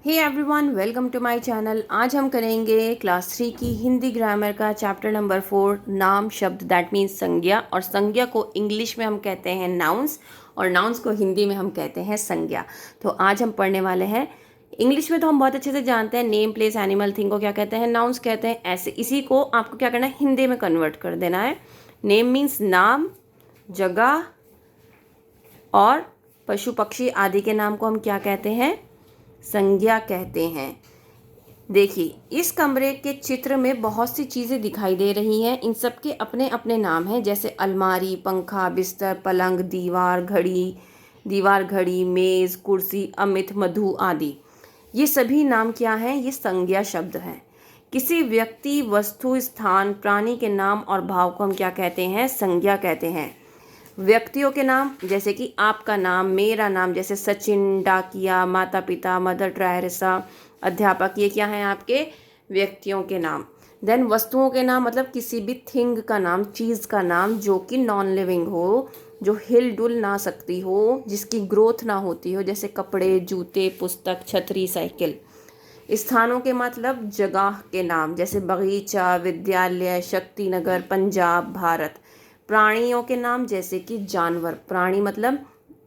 Hey everyone, welcome to my channel. आज हम करेंगे क्लास 3 की हिंदी ग्रामर का चैप्टर नंबर 4, नाम शब्द, दैट मीन्स संज्ञा। और संज्ञा को इंग्लिश में हम कहते हैं नाउन्स और नाउन्स को हिंदी में हम कहते हैं संज्ञा। तो आज हम पढ़ने वाले हैं। इंग्लिश में तो हम बहुत अच्छे से जानते हैं, नेम, प्लेस, एनिमल, थिंग को क्या कहते हैं, नाउन्स कहते हैं। ऐसे इसी को आपको क्या करना है, हिंदी में कन्वर्ट कर देना है। नेम मीन्स नाम, जगह, और पशु पक्षी आदि के नाम को हम क्या कहते हैं, संज्ञा कहते हैं। देखिए, इस कमरे के चित्र में बहुत सी चीज़ें दिखाई दे रही हैं। इन सब के अपने अपने नाम हैं, जैसे अलमारी, पंखा, बिस्तर, पलंग, दीवार घड़ी, मेज़, कुर्सी, अमित, मधु आदि। ये सभी नाम क्या हैं, ये संज्ञा शब्द हैं। किसी व्यक्ति, वस्तु, स्थान, प्राणी के नाम और भाव को हम क्या कहते हैं, संज्ञा कहते हैं। व्यक्तियों के नाम जैसे कि आपका नाम, मेरा नाम, जैसे सचिन, डाकिया, माता पिता, मदर टेरेसा, अध्यापक, ये क्या हैं आपके व्यक्तियों के नाम। देन वस्तुओं के नाम मतलब किसी भी थिंग का नाम, चीज़ का नाम जो कि नॉन लिविंग हो, जो हिल डुल ना सकती हो, जिसकी ग्रोथ ना होती हो, जैसे कपड़े, जूते, पुस्तक, छतरी, साइकिल। स्थानों के मतलब जगह के नाम, जैसे बगीचा, विद्यालय, शक्तिनगर, पंजाब, भारत। प्राणियों के नाम जैसे कि जानवर, प्राणी मतलब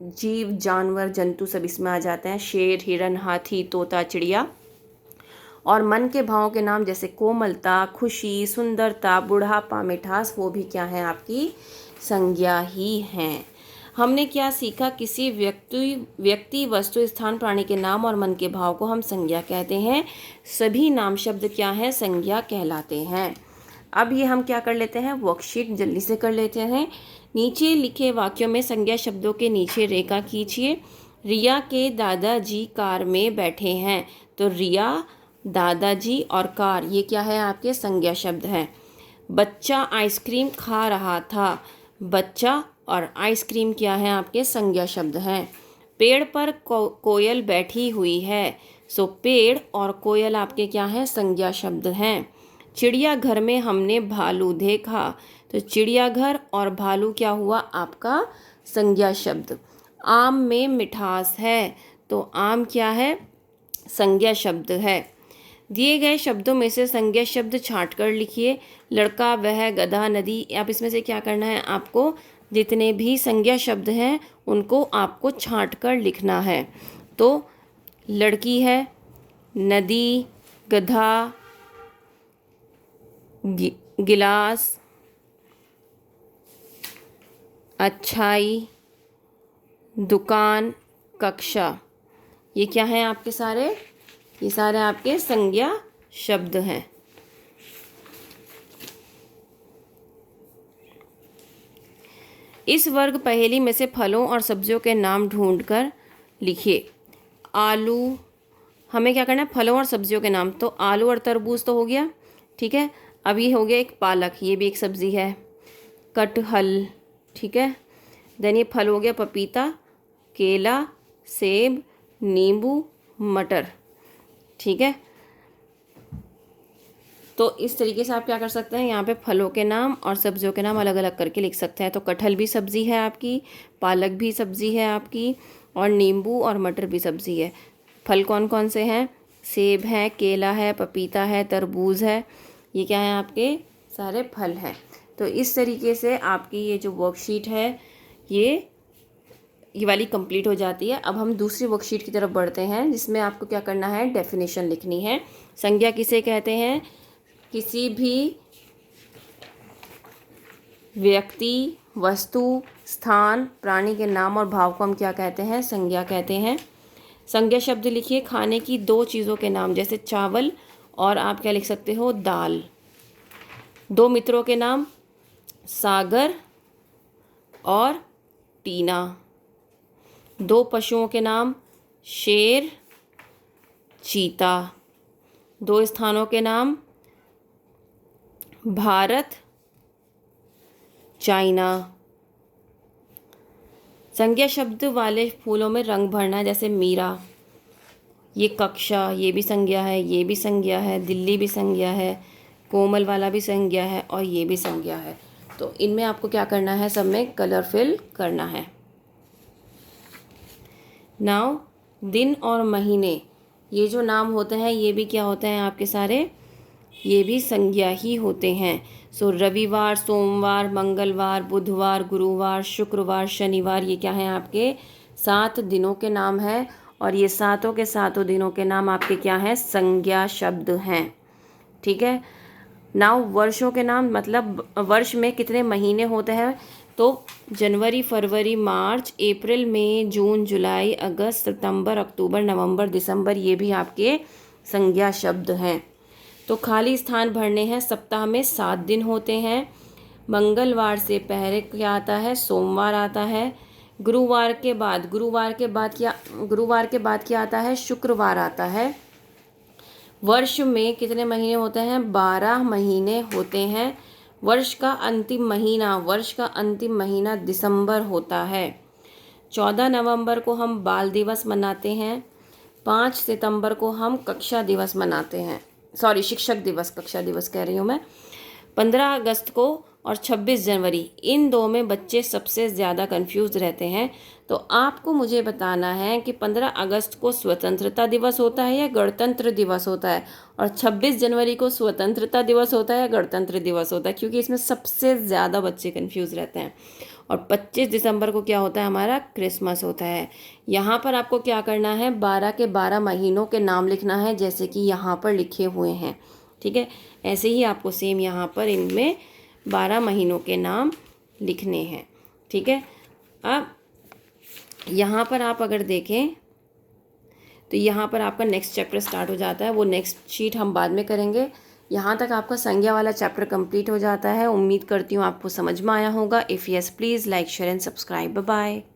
जीव, जानवर, जंतु सब इसमें आ जाते हैं, शेर, हिरन, हाथी, तोता, चिड़िया। और मन के भावों के नाम जैसे कोमलता, खुशी, सुंदरता, बुढ़ापा, मिठास, वो भी क्या है, आपकी संज्ञा ही हैं। हमने क्या सीखा, किसी व्यक्ति, वस्तु, स्थान, प्राणी के नाम और मन के भाव को हम संज्ञा कहते हैं। सभी नाम शब्द क्या हैं, संज्ञा कहलाते हैं। अब ये हम क्या कर लेते हैं, वर्कशीट जल्दी से कर लेते हैं। नीचे लिखे वाक्यों में संज्ञा शब्दों के नीचे रेखा खींचिए। रिया के दादाजी कार में बैठे हैं, तो रिया, दादाजी और कार, ये क्या है, आपके संज्ञा शब्द हैं। बच्चा आइसक्रीम खा रहा था, बच्चा और आइसक्रीम क्या है, आपके संज्ञा शब्द हैं। पेड़ पर कोयल बैठी हुई है, सो पेड़ और कोयल आपके क्या हैं, संज्ञा शब्द हैं। चिड़ियाघर में हमने भालू देखा, तो चिड़ियाघर और भालू क्या हुआ, आपका संज्ञा शब्द। आम में मिठास है, तो आम क्या है, संज्ञा शब्द है। दिए गए शब्दों में से संज्ञा शब्द छांट कर लिखिए। लड़का, वह, गधा, नदी। आप इसमें से क्या करना है, आपको जितने भी संज्ञा शब्द हैं उनको आपको छांट कर लिखना है। तो लड़की है, नदी, गधा, गिलास, अच्छाई, दुकान, कक्षा, ये क्या है आपके सारे, ये सारे आपके संज्ञा शब्द हैं। इस वर्ग पहेली में से फलों और सब्जियों के नाम ढूंढकर लिखिए। आलू, हमें क्या करना है, फलों और सब्जियों के नाम। तो आलू और तरबूज तो हो गया, ठीक है। अब ये हो गया एक पालक, ये भी एक सब्जी है। कटहल, ठीक है। देन ये फल हो गया पपीता, केला, सेब, नींबू, मटर, ठीक है। तो इस तरीके से आप क्या कर सकते हैं, यहाँ पे फलों के नाम और सब्जियों के नाम अलग अलग करके लिख सकते हैं। तो कटहल भी सब्जी है आपकी, पालक भी सब्जी है आपकी, और नींबू और मटर भी सब्जी है। फल कौन कौन से हैं, सेब है, केला है, पपीता है, तरबूज है, ये क्या है, आपके सारे फल हैं। तो इस तरीके से आपकी ये जो वर्कशीट है ये वाली कंप्लीट हो जाती है। अब हम दूसरी वर्कशीट की तरफ बढ़ते हैं, जिसमें आपको क्या करना है, डेफिनेशन लिखनी है। संज्ञा किसे कहते हैं, किसी भी व्यक्ति, वस्तु, स्थान, प्राणी के नाम और भाव को हम क्या कहते हैं, संज्ञा कहते हैं। संज्ञा शब्द लिखिए। खाने की दो चीज़ों के नाम, जैसे चावल और आप क्या लिख सकते हो, दाल। दो मित्रों के नाम, सागर और टीना। दो पशुओं के नाम, शेर, चीता। दो स्थानों के नाम, भारत, चाइना। संज्ञा शब्द वाले फूलों में रंग भरना है, जैसे मीरा, ये कक्षा, ये भी संज्ञा है, ये भी संज्ञा है, दिल्ली भी संज्ञा है, कोमल वाला भी संज्ञा है, और ये भी संज्ञा है। तो इनमें आपको क्या करना है, सब में कलर फिल करना है। नाउ दिन और महीने, ये जो नाम होते हैं ये भी क्या होते हैं आपके सारे, ये भी संज्ञा ही होते हैं। सो रविवार, सोमवार, मंगलवार, बुधवार, गुरुवार, शुक्रवार, शनिवार, ये क्या हैं आपके 7 दिनों के नाम हैं। और ये सातों के सातों दिनों के नाम आपके क्या हैं, संज्ञा शब्द हैं। ठीक है। नाउ वर्षों के नाम, मतलब वर्ष में कितने महीने होते हैं, तो जनवरी, फरवरी, मार्च, अप्रैल, मई, जून, जुलाई, अगस्त, सितंबर, अक्टूबर, नवंबर, दिसंबर, ये भी आपके संज्ञा शब्द हैं। तो खाली स्थान भरने हैं। सप्ताह में 7 दिन होते हैं। मंगलवार से पहले क्या आता है, सोमवार आता है। गुरुवार के बाद क्या आता है, शुक्रवार आता है। वर्ष में कितने महीने होते हैं, 12 महीने होते हैं। वर्ष का अंतिम महीना दिसंबर होता है। 14 नवंबर को हम बाल दिवस मनाते हैं। 5 सितंबर को हम कक्षा दिवस मनाते हैं, सॉरी शिक्षक दिवस, कक्षा दिवस कह रही हूँ मैं। 15 अगस्त को और 26 जनवरी, इन दो में बच्चे सबसे ज़्यादा कंफ्यूज रहते हैं। तो आपको मुझे बताना है कि 15 अगस्त को स्वतंत्रता दिवस होता है या गणतंत्र दिवस होता है, और 26 जनवरी को स्वतंत्रता दिवस होता है या गणतंत्र दिवस होता है, क्योंकि इसमें सबसे ज़्यादा बच्चे कंफ्यूज रहते हैं। और 25 दिसंबर को क्या होता है, हमारा क्रिसमस होता है। यहाँ पर आपको क्या करना है, 12 के 12 महीनों के नाम लिखना है, जैसे कि यहाँ पर लिखे हुए हैं। ठीक है, ऐसे ही आपको सेम यहाँ पर इनमें 12 महीनों के नाम लिखने हैं। ठीक है। अब यहाँ पर आप अगर देखें तो यहाँ पर आपका नेक्स्ट चैप्टर स्टार्ट हो जाता है, वो नेक्स्ट शीट हम बाद में करेंगे। यहाँ तक आपका संज्ञा वाला चैप्टर कंप्लीट हो जाता है। उम्मीद करती हूँ आपको समझ में आया होगा। If yes please like share and subscribe. Bye bye.